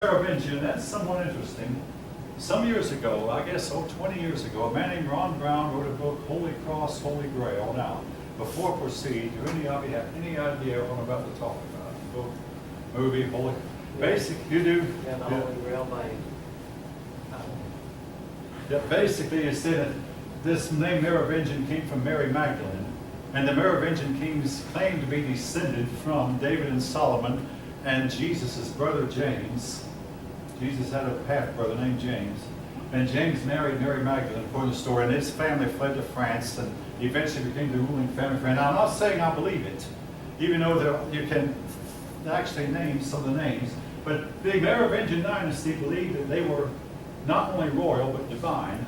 Merovingian, that's somewhat interesting. Some years ago, I guess 20 years ago, a man named Ron Brown wrote a book, Holy Cross, Holy Grail. Now, before I proceed, do any of you have any idea what I'm about to talk about? Book, movie, Holy, basic, you do? Yeah, the Holy Grail by, Yeah, basically it said that this name Merovingian came from Mary Magdalene, and the Merovingian kings claimed to be descended from David and Solomon and Jesus' brother James. Jesus had a half-brother named James, and James married Mary Magdalene, according to the story, and his family fled to France and eventually became the ruling family of France. Now, I'm not saying I believe it, even though you can actually name some of the names, but the Merovingian dynasty believed that they were not only royal, but divine.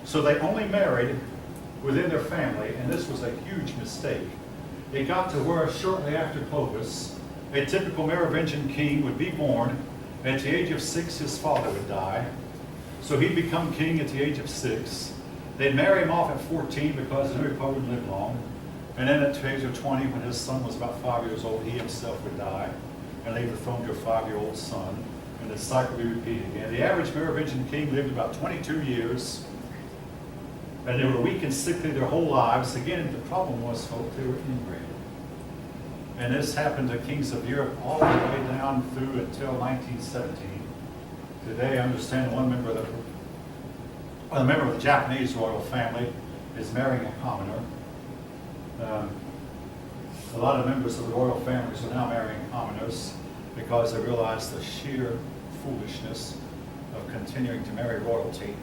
So they only married within their family, and this was a huge mistake. It got to where shortly after Clovis, a typical Merovingian king would be born. At the age of 6, his father would die. So he'd become king at the age of 6. They'd marry him off at 14 because the Republic would live long. And then at the age of 20, when his son was about 5 years old, he himself would die and leave the throne to a 5-year-old son. And the cycle would be repeated again. The average Merovingian king lived about 22 years. And they were weak and sickly their whole lives. Again, the problem was, folks, they were inbred. And this happened to kings of Europe all the way down through until 1917. Today, I understand one member of the Japanese royal family is marrying a commoner. A lot of members of the royal families are now marrying commoners because they realize the sheer foolishness of continuing to marry royalty.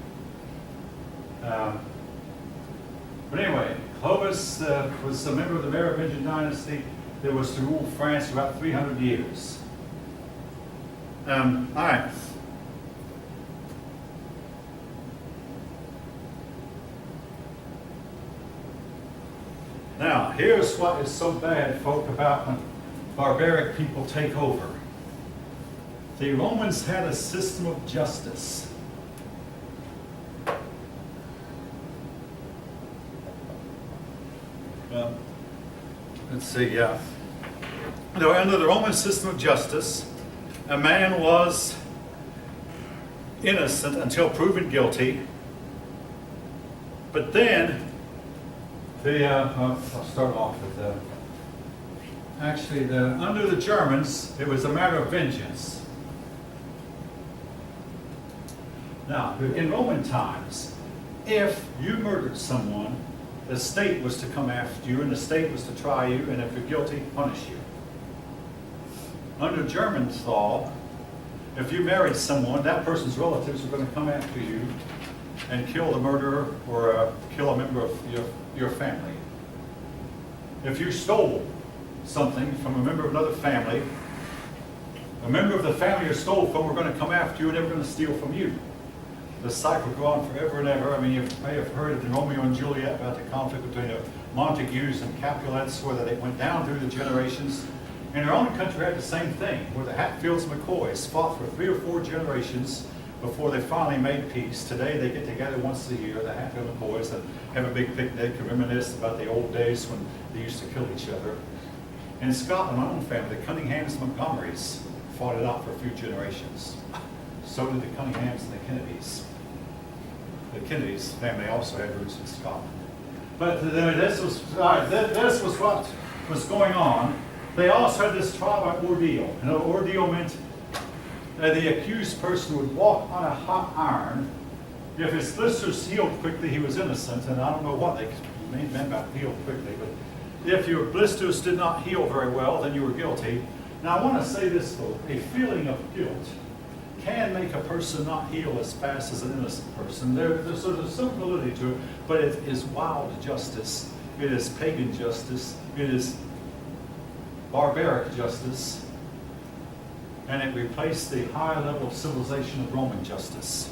But anyway, Clovis was a member of the Merovingian dynasty that was to rule France for about 300 years. All right. Now, here's what is so bad, folk, about when barbaric people take over. The Romans had a system of justice. Let's see, under the Roman system of justice, a man was innocent until proven guilty. But then, I'll start off with under the Germans, it was a matter of vengeance. Now, in Roman times, if you murdered someone, the state was to come after you, and the state was to try you, and if you're guilty, punish you. Under German law, if you married someone, that person's relatives were going to come after you and kill the murderer or kill a member of your family. If you stole something from a member of another family, a member of the family you stole from were going to come after you, and they were going to steal from you. The cycle would go on forever and ever. I mean, you may have heard of the Romeo and Juliet about the conflict between the Montagues and Capulets, where they went down through the generations. And our own country had the same thing, where the Hatfields and McCoys fought for 3 or 4 generations before they finally made peace. Today, they get together once a year, the Hatfield and McCoys, and have a big picnic and reminisce about the old days when they used to kill each other. In Scotland, my own family, the Cunninghams and Montgomerys, fought it out for a few generations. So did the Cunninghams and the Kennedys. The Kennedys family also had roots in Scotland. But this was what was going on. They also had this trial by ordeal. And an ordeal meant that the accused person would walk on a hot iron. If his blisters healed quickly, he was innocent. And I don't know what they meant by healed quickly. But if your blisters did not heal very well, then you were guilty. Now I want to say this, though. A feeling of guilt can make a person not heal as fast as an innocent person. There's some validity to it, but it is wild justice. It is pagan justice. It is barbaric justice. And it replaced the high level of civilization of Roman justice.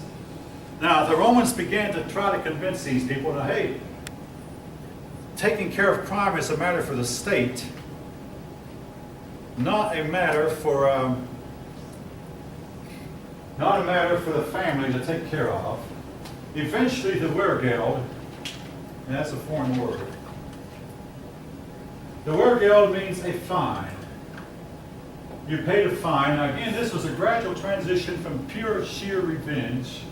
Now, the Romans began to try to convince these people that, hey, taking care of crime is a matter for the state, not a matter for the family to take care of. Eventually, the Wehrgeld, and that's a foreign word. The Wehrgeld means a fine. you paid a fine. Now again, this was a gradual transition from pure sheer revenge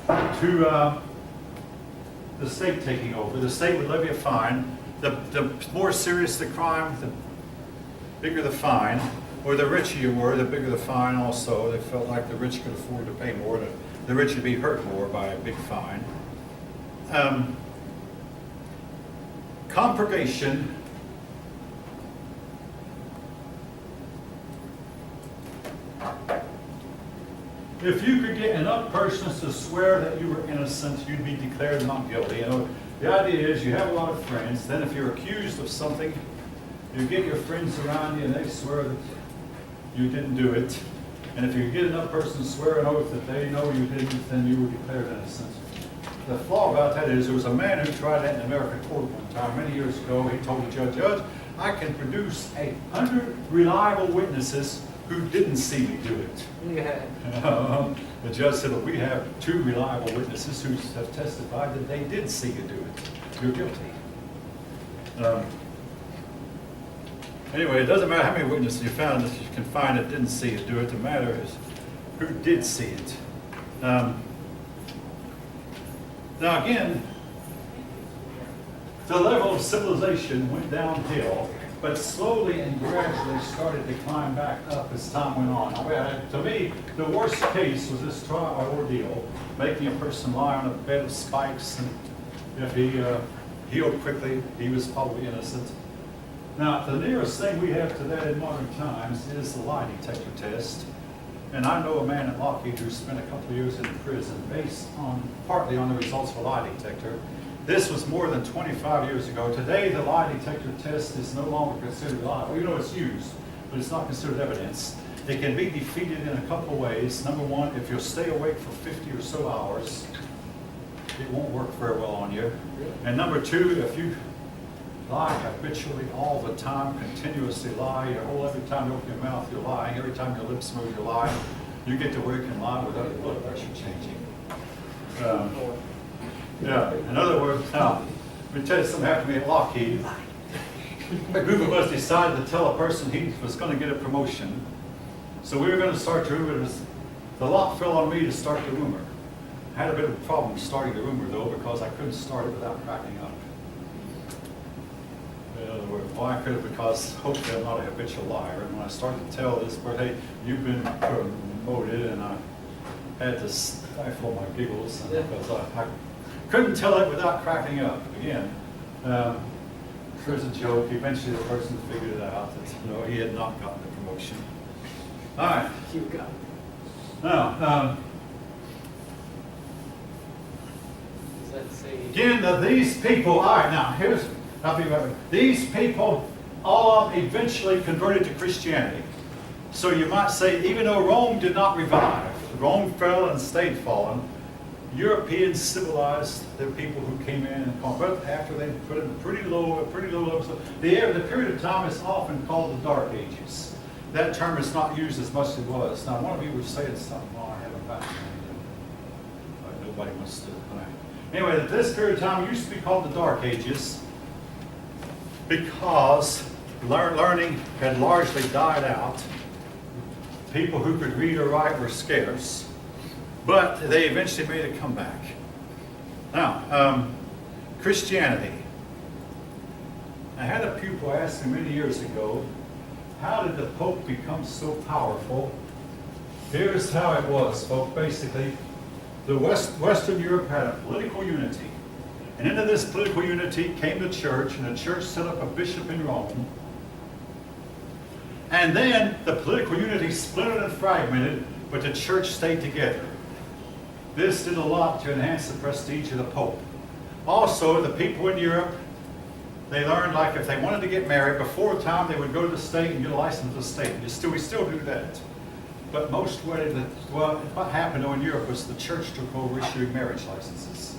to the state taking over. The state would levy a fine. The more serious the crime, the bigger the fine. Or the richer you were, the bigger the fine also. They felt like the rich could afford to pay more. The rich would be hurt more by a big fine. Compurgation. If you could get enough persons to swear that you were innocent, you'd be declared not guilty. You know, the idea is you have a lot of friends. Then if you're accused of something, you get your friends around you and they swear that you didn't do it. And if you get enough persons to swear an oath that they know you didn't, then you were declared innocent. The flaw about that is there was a man who tried that in an American court one time, many years ago. He told the judge, "Judge, I can produce 100 reliable witnesses who didn't see me do it." Yeah. The judge said, "Well, we have 2 reliable witnesses who have testified that they did see you do it. You're guilty." Anyway, it doesn't matter how many witnesses you found that you can find that didn't see you do it. The matter is who did see it. Now again, the level of civilization went downhill, but slowly and gradually started to climb back up as time went on. To me, the worst case was this trial ordeal, making a person lie on a bed of spikes, and if he healed quickly, he was probably innocent. Now, the nearest thing we have to that in modern times is the lie detector test. And I know a man at Lockheed who spent a couple of years in prison based partly on the results of a lie detector. This was more than 25 years ago. Today, the lie detector test is no longer considered reliable. You know, it's used, but it's not considered evidence. It can be defeated in a couple of ways. Number one, if you'll stay awake for 50 or so hours, it won't work very well on you. And number two, if you lie habitually all the time, continuously lie, every time you open your mouth, you're lying. Every time your lips move, you're lying. You get to where you can lie without your blood pressure changing. Yeah, in other words, now, let me tell you something happened to me at Lockheed. A group of us decided to tell a person he was going to get a promotion. So we were going to start the rumor. The lot fell on me to start the rumor. I had a bit of a problem starting the rumor, though, because I couldn't start it without cracking up. In other words, why I could have? Because hopefully I'm not a habitual liar. And when I started to tell this, but hey, you've been promoted, and I had to stifle my giggles because I couldn't tell it without cracking up. Again, there's a joke. Eventually, the person figured it out that he had not gotten the promotion. All right. You got it. Now, Does that say? again, these people. All right. Now, I'll be right back. These people, all of them eventually converted to Christianity. So you might say, even though Rome did not revive, Rome fell and stayed fallen, Europeans civilized the people who came in and conquered after they put it pretty low level. So the period of time is often called the Dark Ages. That term is not used as much as it was. Now, one of you was saying something wrong. I haven't found it. Nobody wants to. Anyway, this period of time used to be called the Dark Ages because learning had largely died out. People who could read or write were scarce, but they eventually made a comeback. Now, Christianity. I had a pupil ask me many years ago, how did the Pope become so powerful? Here's how it was, folks. Basically, the Western Europe had a political unity. And into this political unity came the church, and the church set up a bishop in Rome. And then the political unity splintered and fragmented, but the church stayed together. This did a lot to enhance the prestige of the Pope. Also, the people in Europe, they learned, like, if they wanted to get married, before time they would go to the state and get a license to the state. We still do that. But most weddings, what happened in Europe was the church took over issuing marriage licenses.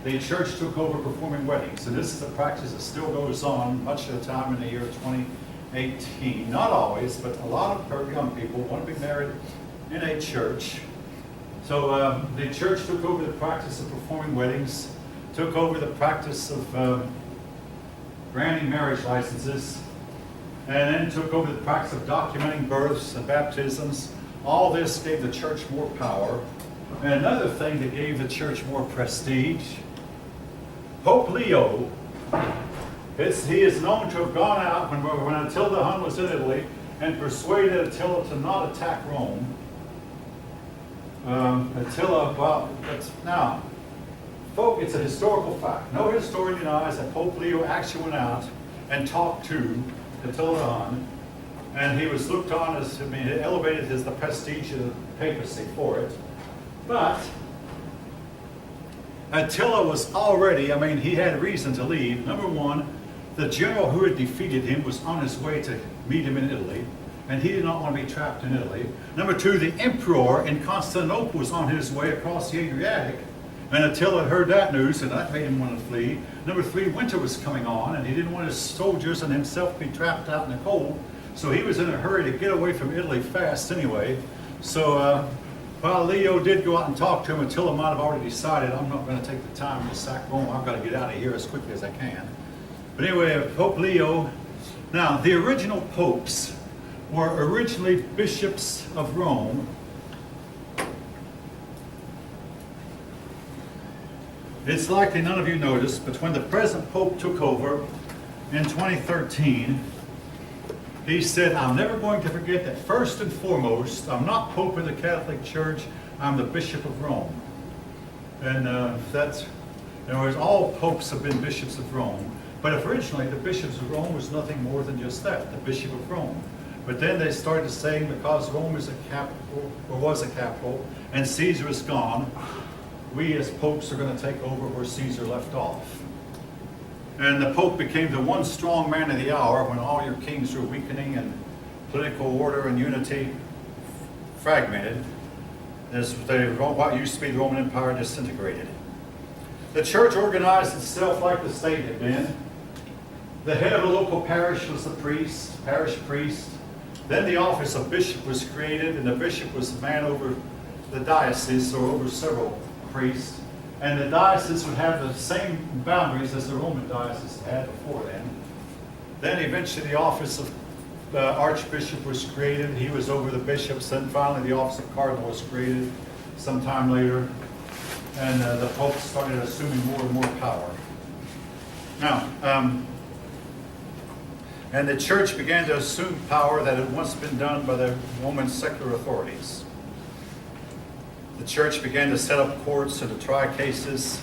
The church took over performing weddings, and this is a practice that still goes on much of the time in the year 2018. Not always, but a lot of young people want to be married in a church. So the church took over the practice of performing weddings, took over the practice of granting marriage licenses. and then took over the practice of documenting births and baptisms. All this gave the church more power. And another thing that gave the church more prestige, Pope Leo, he is known to have gone out when Attila the Hun was in Italy and persuaded Attila to not attack Rome. Now, folk, it's a historical fact. No historian denies that Pope Leo actually went out and talked to Attila the Hun, and he was looked on as, it elevated the prestige of the papacy for it. But Attila was already, he had reason to leave. Number one, the general who had defeated him was on his way to meet him in Italy, and he did not want to be trapped in Italy. Number two, the emperor in Constantinople was on his way across the Adriatic, and Attila heard that news, and that made him want to flee. Number three, winter was coming on, and he didn't want his soldiers and himself to be trapped out in the cold, so he was in a hurry to get away from Italy fast anyway. So while Leo did go out and talk to him, Attila might have already decided, I'm not going to take the time to sack Rome, I've got to get out of here as quickly as I can. But anyway, Pope Leo, now the original popes were originally bishops of Rome. It's likely none of you noticed, but when the present Pope took over in 2013, he said, I'm never going to forget that first and foremost, I'm not Pope of the Catholic Church, I'm the Bishop of Rome. And in other words, all popes have been bishops of Rome, but originally the bishops of Rome was nothing more than just that, the Bishop of Rome. But then they started saying because Rome is a capital, or was a capital, and Caesar is gone, we as popes are going to take over where Caesar left off. And the Pope became the one strong man of the hour when all your kings were weakening and political order and unity fragmented, as what used to be the Roman Empire disintegrated. The church organized itself like the state had been. The head of a local parish was the priest, parish priest. Then the office of bishop was created, and the bishop was the man over the diocese, or over several priests. And the diocese would have the same boundaries as the Roman diocese had before then. Then eventually the office of archbishop was created. He was over the bishops. Then finally the office of cardinal was created sometime later. And the popes started assuming more and more power. Now, and the church began to assume power that had once been done by the Roman secular authorities. The church began to set up courts to try cases,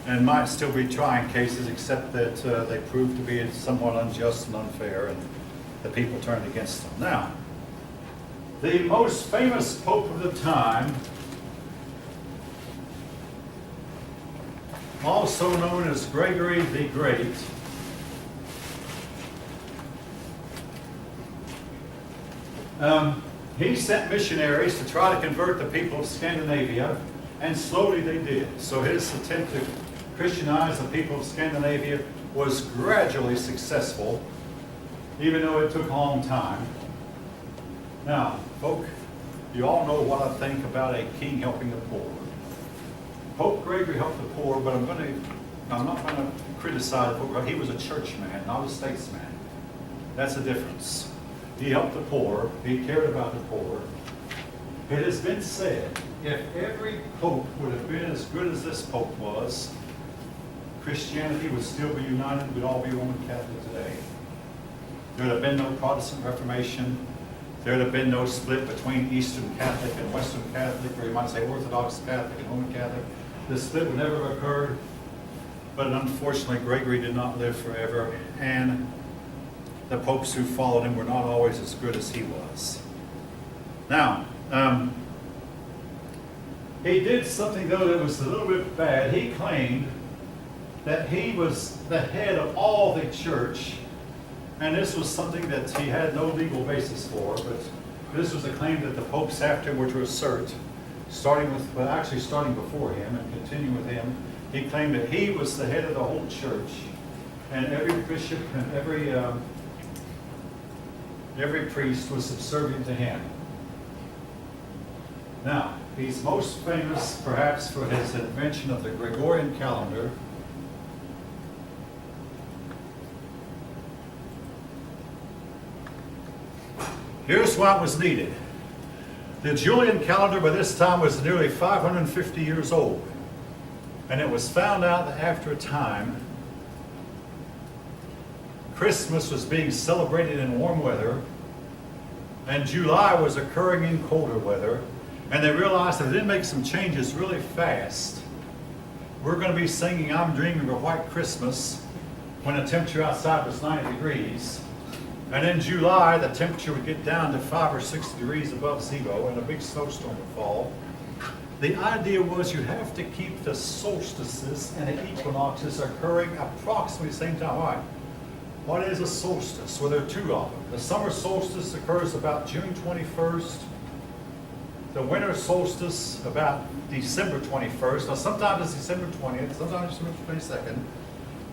and might still be trying cases, except that they proved to be somewhat unjust and unfair, and the people turned against them. Now, the most famous pope of the time, also known as Gregory the Great, he sent missionaries to try to convert the people of Scandinavia, and slowly they did. So his attempt to Christianize the people of Scandinavia was gradually successful, even though it took a long time. Now, folk, you all know what I think about a king helping the poor. Pope Gregory helped the poor, but I'm not going to criticize the Pope. He was a churchman, not a statesman. That's the difference. He helped the poor. He cared about the poor. It has been said, if every pope would have been as good as this pope was, Christianity would still be united. We'd all be Roman Catholic today. There would have been no Protestant Reformation. There would have been no split between Eastern Catholic and Western Catholic, or you might say Orthodox Catholic and Roman Catholic. The split would never have occurred. But unfortunately, Gregory did not live forever, and the popes who followed him were not always as good as he was. Now, he did something, though, that was a little bit bad. He claimed that he was the head of all the church, and this was something that he had no legal basis for, but this was a claim that the popes after him were to assert, starting before him and continuing with him. He claimed that he was the head of the whole church, and every bishop and every priest was subservient to him. Now, he's most famous perhaps for his invention of the Gregorian calendar. here's why it was needed. The Julian calendar by this time was nearly 550 years old. And it was found out that after a time, Christmas was being celebrated in warm weather, and July was occurring in colder weather, and they realized if they didn't make some changes really fast, we're going to be singing I'm Dreaming of a White Christmas when the temperature outside was 90 degrees. And in July, the temperature would get down to 5 or 6 degrees above zero, and a big snowstorm would fall. The idea was you have to keep the solstices and the equinoxes occurring approximately the same time. All right. What is a solstice? Well, there are two of them. The summer solstice occurs about June 21st. The winter solstice about December 21st. Now, sometimes it's December 20th, sometimes it's December 22nd.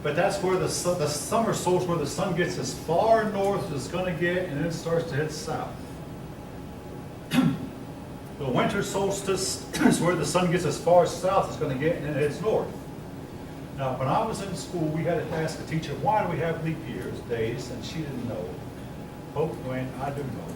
But that's where the summer solstice, where the sun gets as far north as it's going to get, and then it starts to head south. The winter solstice is where the sun gets as far south as it's going to get, and then it heads north. Now, when I was in school, we had to ask a teacher, why do we have leap years, days? And she didn't know. Hope went, I do know.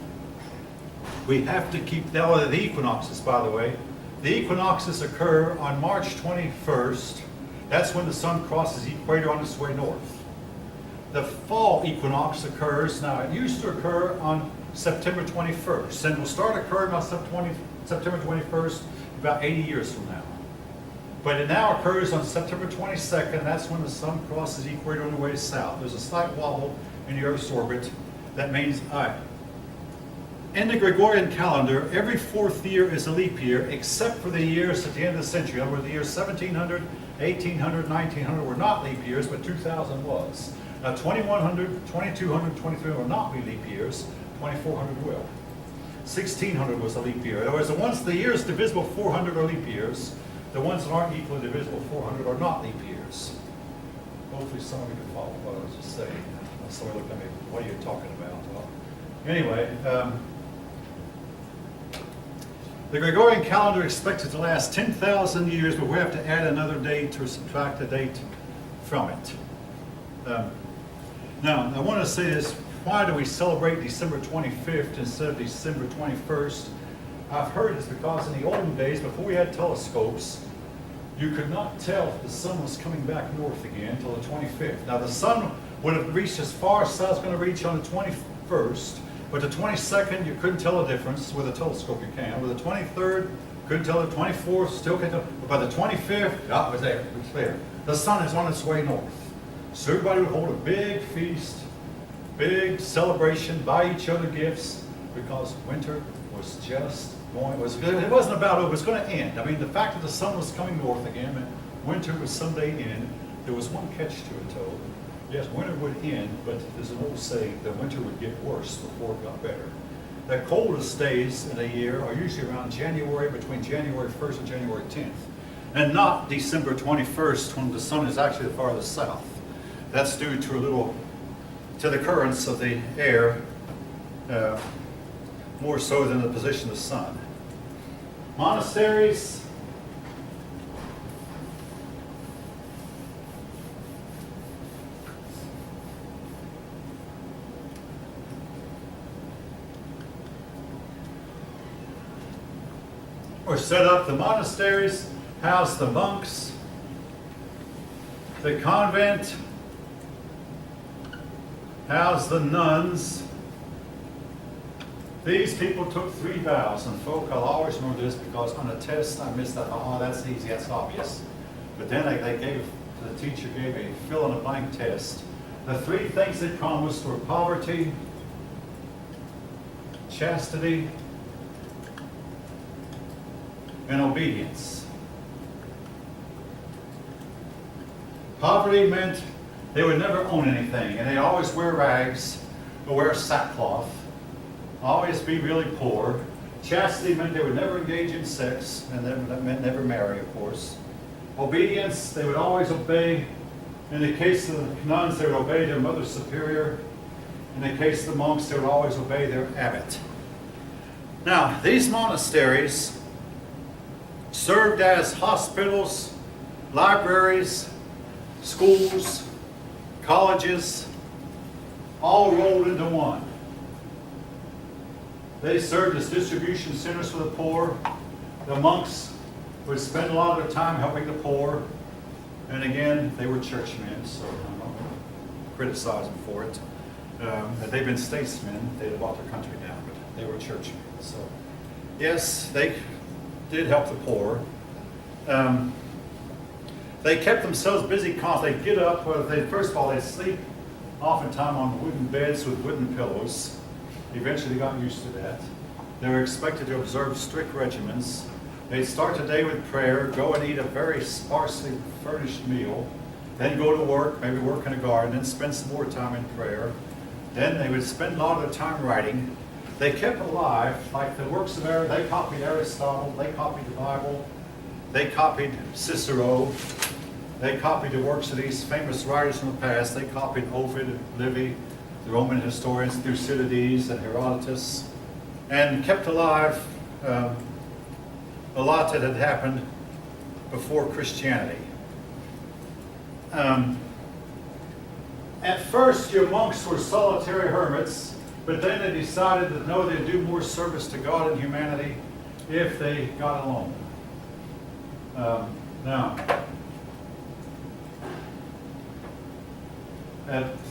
We have to keep, now the equinoxes, by the way. The equinoxes occur on March 21st. That's when the sun crosses the equator on its way north. The fall equinox occurs, now it used to occur on September 21st, and will start occurring on September 21st about 80 years from now. But it now occurs on September 22nd, that's when the sun crosses the equator on the way south. There's a slight wobble in the Earth's orbit. That means, all right. In the Gregorian calendar, every fourth year is a leap year, except for the years at the end of the century. In other words, the years 1700, 1800, 1900 were not leap years, but 2000 was. Now 2100, 2200, 2300 will not be leap years, 2400 will. 1600 was a leap year. In other words, the years divisible 400 are leap years. The ones that aren't equally divisible 400 are not leap years. Hopefully some of you can follow what I was just saying. Somebody looked at me, what are you talking about? Well, anyway, the Gregorian calendar expected to last 10,000 years, but we have to add another date or subtract a date from it. Now, I want to say this, why do we celebrate December 25th instead of December 21st? I've heard it's because in the olden days, before we had telescopes, you could not tell if the sun was coming back north again until the 25th. Now, the sun would have reached as far as it's going to reach on the 21st, but the 22nd, you couldn't tell the difference. With a telescope, you can. With the 23rd, couldn't tell the 24th, still can't tell. But by the 25th, it was there. It was there. The sun is on its way north. So everybody would hold a big feast, big celebration, buy each other gifts, because winter was just going, it wasn't about over, it was going to end. I mean, the fact that the sun was coming north again meant winter would someday end. There was one catch to it, though. Yes, winter would end, but there's an old saying that winter would get worse before it got better. The coldest days in a year are usually around January, between January 1st and January 10th, and not December 21st when the sun is actually the farthest south. That's due to the currents of the air, more so than the position of the sun. Monasteries. Were set up, the monasteries housed the monks, the convent housed the nuns. These people took 3 vows, and folk, I'll always remember this because on a test I missed that. Oh, that's easy, that's obvious. But then the teacher gave a fill-in-the-blank test. The 3 things they promised were poverty, chastity, and obedience. Poverty meant they would never own anything, and they always wear rags or wear sackcloth, always be really poor. Chastity meant they would never engage in sex, and that meant never marry, of course. Obedience, they would always obey. In the case of the nuns, they would obey their mother superior. In the case of the monks, they would always obey their abbot. Now, these monasteries served as hospitals, libraries, schools, colleges, all rolled into one. They served as distribution centers for the poor. The monks would spend a lot of their time helping the poor. And again, they were churchmen, so I'm not going to criticize them for it. Had they been statesmen, they'd have brought their country down, but they were churchmen. So, yes, they did help the poor. They kept themselves busy constantly. They'd get up, first of all, they'd sleep oftentimes on wooden beds with wooden pillows. Eventually they got used to that. They were expected to observe strict regimens. They'd start the day with prayer, go and eat a very sparsely furnished meal, then go to work, maybe work in a garden, then spend some more time in prayer. Then they would spend a lot of their time writing. They kept alive, like the works of Aristotle. They copied Aristotle, they copied the Bible, they copied Cicero, they copied the works of these famous writers from the past. They copied Ovid, Livy, the Roman historians, Thucydides and Herodotus, and kept alive a lot that had happened before Christianity. At first, your monks were solitary hermits, but then they decided that no, they'd do more service to God and humanity if they got alone.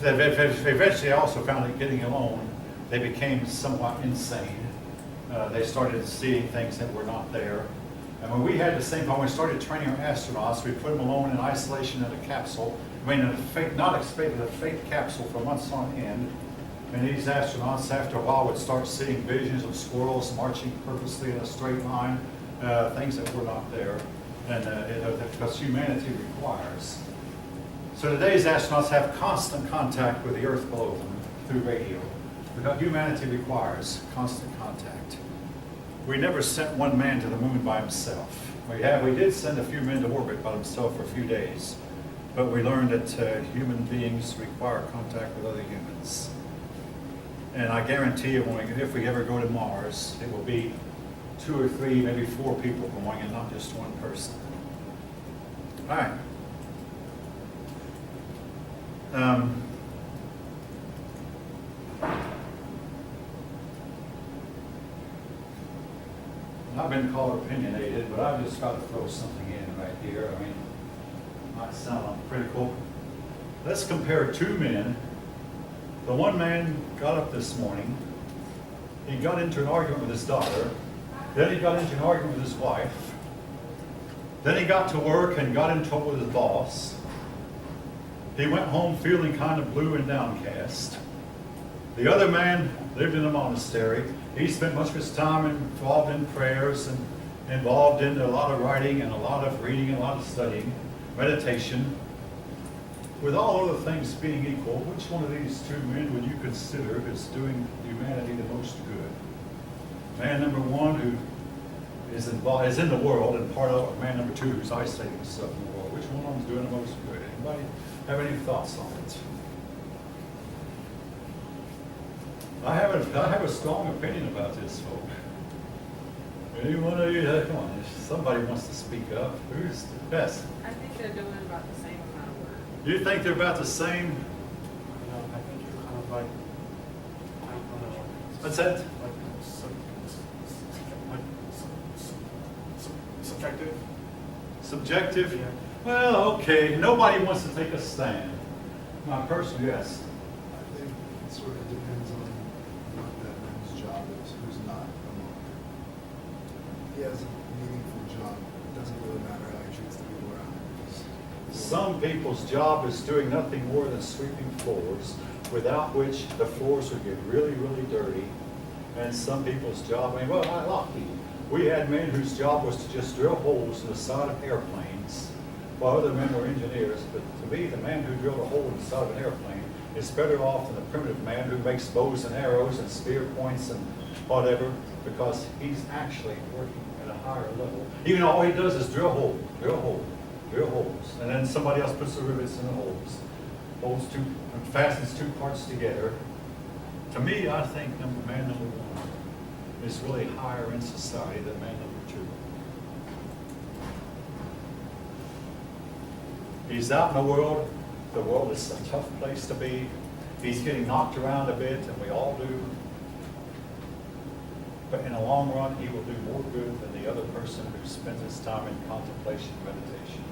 They eventually also found that getting alone, they became somewhat insane. They started seeing things that were not there. And when we had the same problem, we started training our astronauts. We put them alone in isolation in a capsule. I mean, in a fake, not expected, a fake capsule for months on end. And these astronauts, after a while, would start seeing visions of squirrels marching purposely in a straight line, things that were not there, and because humanity requires. So today's astronauts have constant contact with the Earth below them through radio, because humanity requires constant contact. We never sent one man to the moon by himself. We did send a few men to orbit by themselves for a few days, but we learned that human beings require contact with other humans. And I guarantee you, if we ever go to Mars, it will be 2 or 3, maybe 4 people going, and not just one person. All right. I've been called opinionated, but I've just got to throw something in right here. I mean, might sound critical. Let's compare 2 men. The one man got up this morning. He got into an argument with his daughter. Then he got into an argument with his wife. Then he got to work and got in trouble with his boss. He went home feeling kind of blue and downcast. The other man lived in a monastery. He spent much of his time involved in prayers and involved in a lot of writing and a lot of reading and a lot of studying, meditation. With all other things being equal, which one of these 2 men would you consider as doing humanity the most good? Man number 1 who is in the world, and part of it, man number 2 who's isolating himself in the world. Which one of them is doing the most good? Anybody have any thoughts on it? I have a strong opinion about this, folks. Any one of you, come on, if somebody wants to speak up. Who's the best? I think they're doing about the same amount of work. You think they're about the same? I think you're kind of like, I don't know. What's that? Subjective. Subjective? Yeah. Well, okay. Nobody wants to take a stand. My personal, yes. I think it sort of depends on what that man's job is, who's not a monk. If he has a meaningful job, it doesn't really matter how he treats the people around him. Some people's job is doing nothing more than sweeping floors, without which the floors would get really, really dirty. And some people's job, we had men whose job was to just drill holes in the side of airplanes, while other men were engineers. But to me, the man who drilled a hole in the side of an airplane is better off than the primitive man who makes bows and arrows and spear points and whatever, because he's actually working at a higher level. Even though all he does is drill holes, and then somebody else puts the rivets in the holes, fastens 2 parts together. To me, I think man number 1 is really higher in society than man number 2. He's out in the world. The world is a tough place to be. He's getting knocked around a bit, and we all do. but in the long run, he will do more good than the other person who spends his time in contemplation and meditation.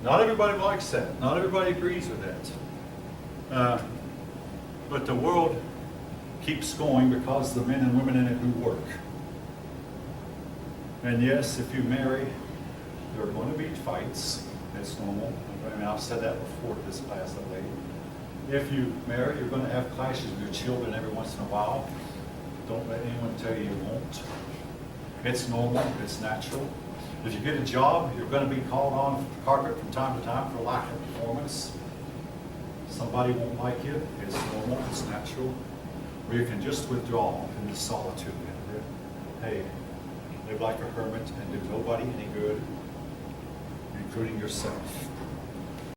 Not everybody likes that. Not everybody agrees with that. But the world keeps going because of the men and women in it who work. And yes, if you marry, there are going to be fights. It's normal. I mean, I've said that before to this class lately. If you marry, you're going to have clashes with your children every once in a while. Don't let anyone tell you you won't. It's normal. It's natural. If you get a job, you're going to be called on the carpet from time to time for lack of performance. Somebody won't like you. It's normal. It's natural. Or you can just withdraw into solitude and live, hey, live like a hermit and do nobody any good, including yourself.